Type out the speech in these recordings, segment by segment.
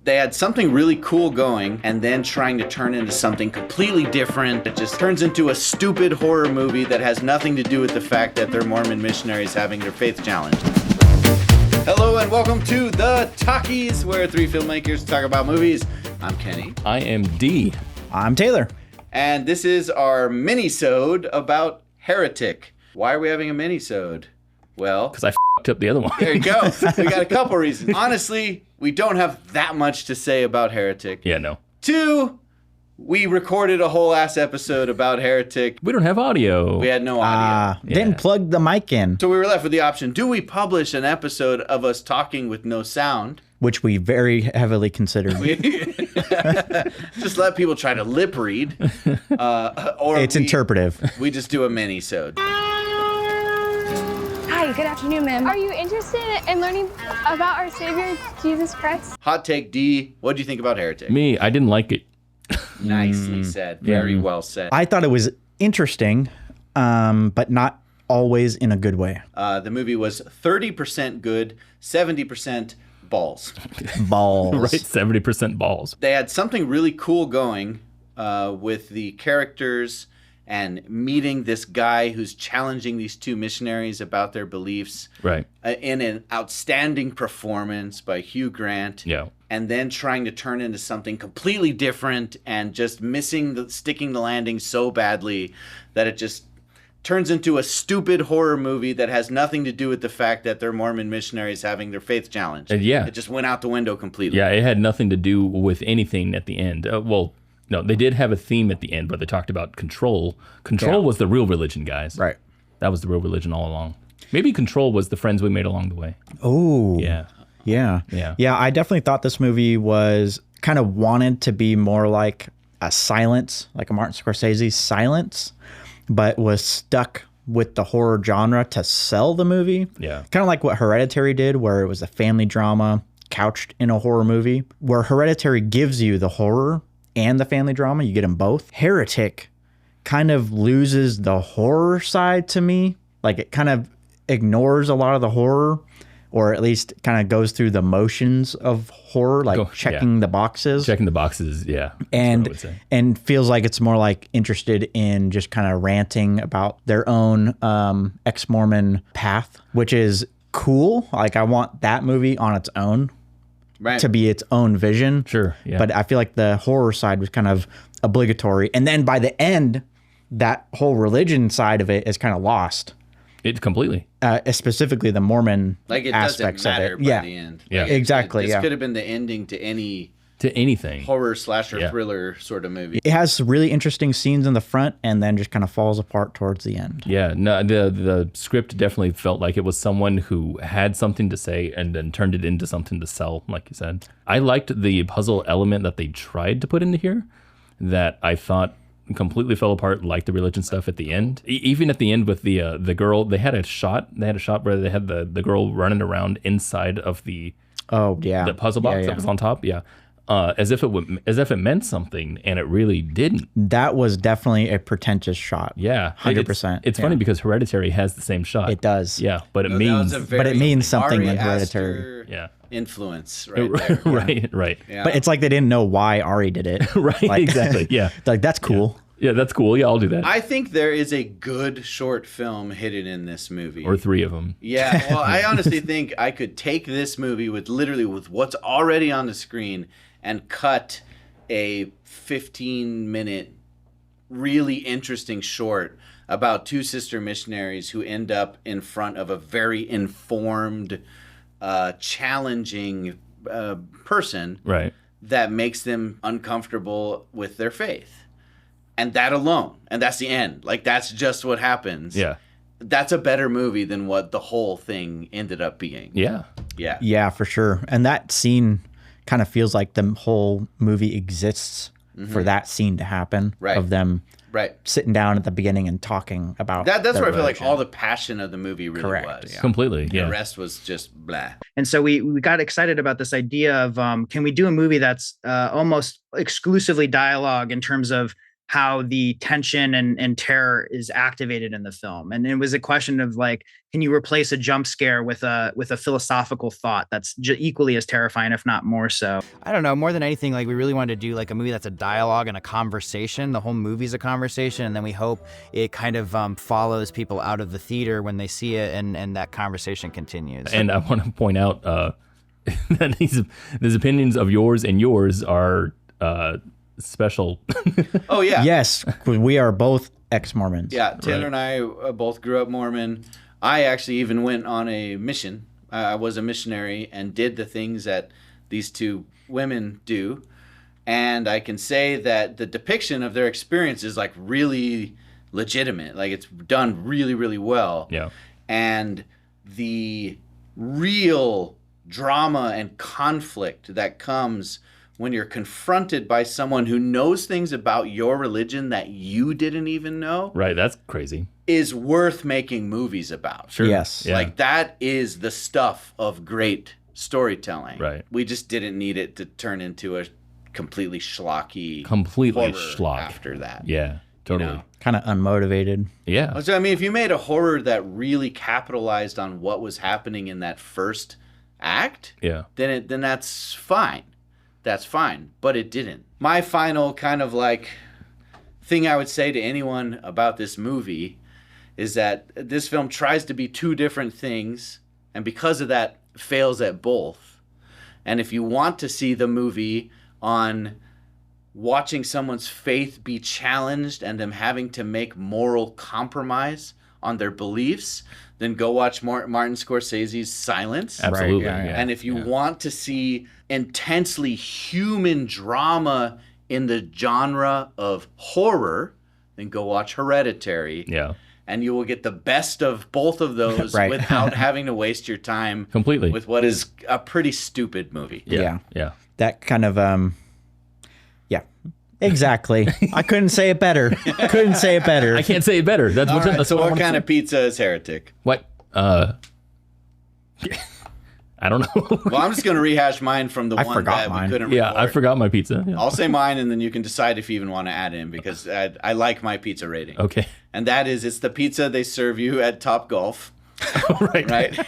They had something really cool going and then trying to turn into something completely different. It just turns into a stupid horror movie that has nothing to do with the fact that they're Mormon missionaries having their faith challenged. Hello and welcome to The Talkies, where three filmmakers talk about movies. I'm Kenny. I am D. I'm Taylor. And this is our mini-sode about Heretic. Why are we having a mini-sode? Well, Because I f***ed up the other one. there you go. We got a couple reasons. Honestly, we don't have that much to say about Heretic. Yeah, no. Two, we recorded a whole ass episode about Heretic. We don't have audio. We had no audio. Didn't plug the mic in, So we were left with the option, do we publish an episode of us talking with no sound? which we very heavily considered. Just let people try to lip read. Or It's interpretive. We just do a mini-sode. Hi, good afternoon, ma'am. Are you interested in learning about our Savior, Jesus Christ? Hot take D, what do you think about Heretic? Me, I didn't like it. Nicely said. Very well said. I thought it was interesting, but not always in a good way. The movie was 30% good, 70% balls. Balls. Right? 70% balls. They had something really cool going with the characters and meeting this guy who's challenging these two missionaries about their beliefs. Right. In an outstanding performance by Hugh Grant. Yeah. And then trying to turn into something completely different and just sticking the landing so badly that it just turns into a stupid horror movie that has nothing to do with the fact that they're Mormon missionaries having their faith challenged. Yeah. It just went out the window completely. Yeah, it had nothing to do with anything at the end. Well, no, they did have a theme at the end, but they talked about control. Control was the real religion, guys. Right. That was the real religion all along. Maybe control was the friends we made along the way. Oh. Yeah. Yeah. Yeah. Yeah, I definitely thought this movie was kind of wanted to be more like a Silence, like a Martin Scorsese Silence, but was stuck with the horror genre to sell the movie. Yeah. Kind of like what Hereditary did, where it was a family drama couched in a horror movie, where Hereditary gives you the horror and the family drama. You get them both. Heretic kind of loses the horror side to me. Like it kind of ignores a lot of the horror, or at least kind of goes through the motions of horror, like checking the boxes. Checking the boxes, yeah. And feels like it's more like interested in just kind of ranting about their own ex-Mormon path, which is cool. Like I want that movie on its own. Right. To be its own vision. Sure, yeah. But I feel like the horror side was kind of obligatory. And then by the end, that whole religion side of it is kind of lost. It completely. Specifically the Mormon Like it aspects doesn't matter of by it. Yeah, the end. Yeah. Like exactly. This Yeah. could have been the ending to any To anything. horror slasher Yeah. thriller sort of movie. It has really interesting scenes in the front and then just kind of falls apart towards the end. Yeah, no, the script definitely felt like it was someone who had something to say and then turned it into something to sell, like you said. I liked the puzzle element that they tried to put into here that I thought completely fell apart, like the religion stuff at the end. Even at the end with the girl, they had a shot where they had the girl running around inside of the puzzle box that was on top. Yeah. As if it meant something, and it really didn't. That was definitely a pretentious shot. Yeah, 100%. It's funny because Hereditary has the same shot. It does. Yeah, but it That means was a very something Ari in Hereditary. Aster yeah, influence right there. right. Yeah. But it's like they didn't know why Ari did it. Right, Like, exactly. Yeah, like that's cool. yeah, that's cool. Yeah, I'll do that. I think there is a good short film hidden in this movie. Or three of them. Yeah, well, I honestly think I could take this movie with what's already on the screen and cut a 15-minute really interesting short about two sister missionaries who end up in front of a very informed, challenging person Right. that makes them uncomfortable with their faith. And that alone, and that's the end. Like, that's just what happens. Yeah. That's a better movie than what the whole thing ended up being. Yeah. Yeah. Yeah, for sure. And that scene kind of feels like the whole movie exists for that scene to happen. Right. Of them Right. sitting down at the beginning and talking about That's their where I feel like religion. all the passion of the movie really Correct, was. yeah. Completely. Yeah. The rest was just blah. And so we got excited about this idea of can we do a movie that's almost exclusively dialogue in terms of how the tension and terror is activated in the film. And it was a question of like, can you replace a jump scare with a philosophical thought that's equally as terrifying, if not more so? I don't know. More than anything, like we really wanted to do like a movie that's a dialogue and a conversation. The whole movie's a conversation, and then we hope it kind of follows people out of the theater when they see it, and that conversation continues. And I want to point out that these opinions of yours and yours are special. Oh yeah. Yes, we are both ex-Mormons. Yeah, Taylor and I both grew up Mormon. I actually even went on a mission. I was a missionary and did the things that these two women do. And I can say that the depiction of their experience is like really legitimate. Like it's done really, really well. Yeah. And the real drama and conflict that comes when you're confronted by someone who knows things about your religion that you didn't even know Right, that's crazy. is worth making movies about. Sure. Yes. Yeah. Like that is the stuff of great storytelling. Right. We just didn't need it to turn into a completely schlocky Completely horror schlock. after that. Yeah, totally. know? Kind of unmotivated. Yeah. So I mean, if you made a horror that really capitalized on what was happening in that first act, Yeah. then that's fine. That's fine, but it didn't. My final kind of like thing I would say to anyone about this movie is that this film tries to be two different things, and because of that, fails at both. And if you want to see the movie on watching someone's faith be challenged and them having to make moral compromise on their beliefs, then go watch Martin Scorsese's Silence. Absolutely. Right, yeah, And if you want to see intensely human drama in the genre of horror, then go watch Hereditary. Yeah. And you will get the best of both of those Right. without having to waste your time Completely. with what is a pretty stupid movie. Yeah. Yeah. That kind of yeah. Exactly. I couldn't say it better. Couldn't say it better. I can't say it better. That's All what, right, that's so what I what wanna kind say. of pizza is Heretic? What? I don't know. Well, I'm just going to rehash mine from the I one forgot that mine. we couldn't Yeah, record. I forgot my pizza. Yeah. I'll say mine, and then you can decide if you even want to add in, because I like my pizza rating. Okay. And that is, it's the pizza they serve you at Top Golf. Right?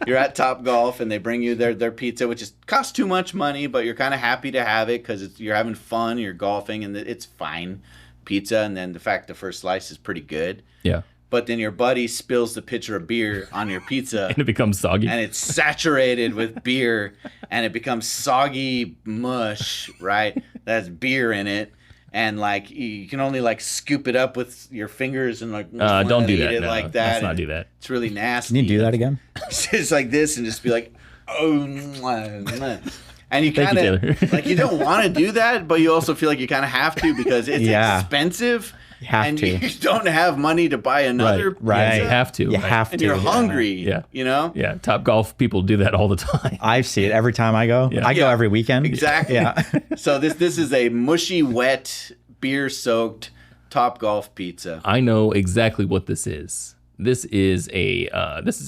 You're at Top Golf, and they bring you their pizza, which costs too much money, but you're kind of happy to have it because you're having fun, you're golfing, and it's fine pizza. And then the fact the first slice is pretty good. Yeah. But then your buddy spills the pitcher of beer on your pizza. And it becomes soggy. And it's saturated with beer, and it becomes soggy mush, right? That has beer in it, and like you can only like scoop it up with your fingers and like don't do eat that. it No, like that. let's not and do that. It's really nasty. Can you do that again? It's like this, and just be like, oh, mwah, mwah. And you Thank kind you, of Taylor. like you don't want to do that, but you also feel like you kind of have to because it's Yeah. expensive. You have and to. you don't have money to buy another Right. pizza, Yeah, you have to. You right? have and to. you're yeah. hungry. Yeah. You know. Yeah. Top Golf people do that all the time. I see it every time I go. Yeah. I go Yeah. every weekend. Exactly. Yeah. So this is a mushy, wet, beer-soaked Top Golf pizza. I know exactly what this is. This is a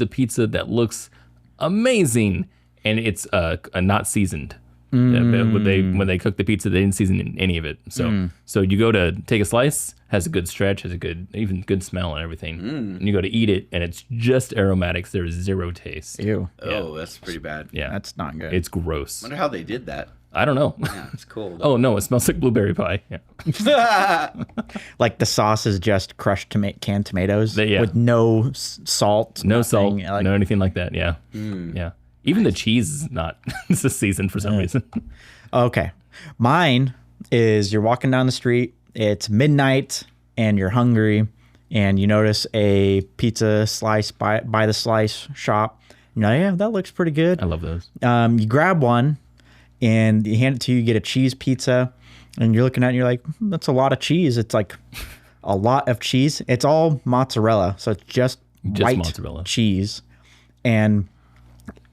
pizza that looks amazing, and it's not seasoned. When they cook the pizza, they didn't season any of it. So you go to take a slice, has a good stretch, has a good smell and everything. And you go to eat it, and it's just aromatics. There's zero taste. Ew. Oh, that's pretty bad. Yeah, That's not good. it's gross. Wonder how they did that. I don't know. Yeah, it's cool. Oh no, it smells like blueberry pie. Yeah. Like the sauce is just crushed canned tomatoes Yeah. with no salt. No salt, nothing, like- no anything like that. Yeah, yeah. Even the cheese is not seasoned for some reason. Okay. Mine is you're walking down the street, it's midnight, and you're hungry, and you notice a pizza slice by the slice shop. You're like, yeah, that looks pretty good. I love those. You grab one, and you hand it to you, get a cheese pizza, and you're looking at it, and you're like, that's a lot of cheese. It's like a lot of cheese. It's all mozzarella, so it's just white mozzarella. cheese. And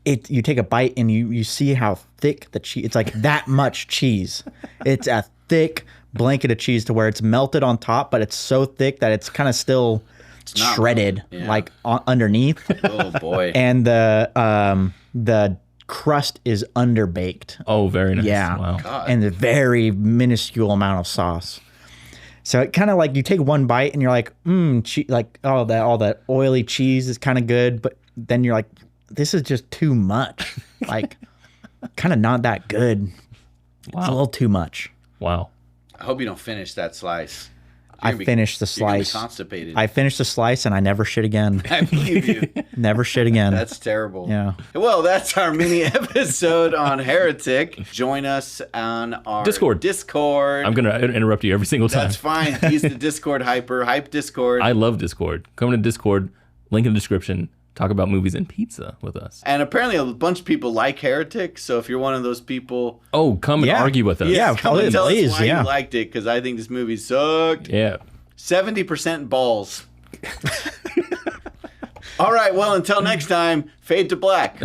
you take a bite and you see how thick the cheese. It's like that much cheese. It's a thick blanket of cheese to where it's melted on top, but it's so thick that it's kind of still not shredded, melted, yeah. like underneath. Oh boy. And the crust is underbaked. Oh, very nice. Yeah. Wow. God. And a very minuscule amount of sauce. So it kind of like you take one bite and you're like, like all that oily cheese is kind of good, but then you're like, this is just too much. Like, kind of not that good. Wow. It's a little too much. Wow. I hope you don't finish that slice. I finished the You're gonna be slice. constipated. I finished the slice and I never shit again. I believe you. Never shit again. That's terrible. Yeah. Well, that's our mini episode on Heretic. Join us on our Discord. I'm going to interrupt you every single time. That's fine. He's the Discord hyper. Hype Discord. I love Discord. Come to Discord, link in the description. Talk about movies and pizza with us. And apparently a bunch of people like Heretic. So if you're one of those people, Come and argue with us. Yeah, come and tell please, us why yeah. you liked it, because I think this movie sucked. Yeah. 70% balls. All right. Well, until next time, fade to black.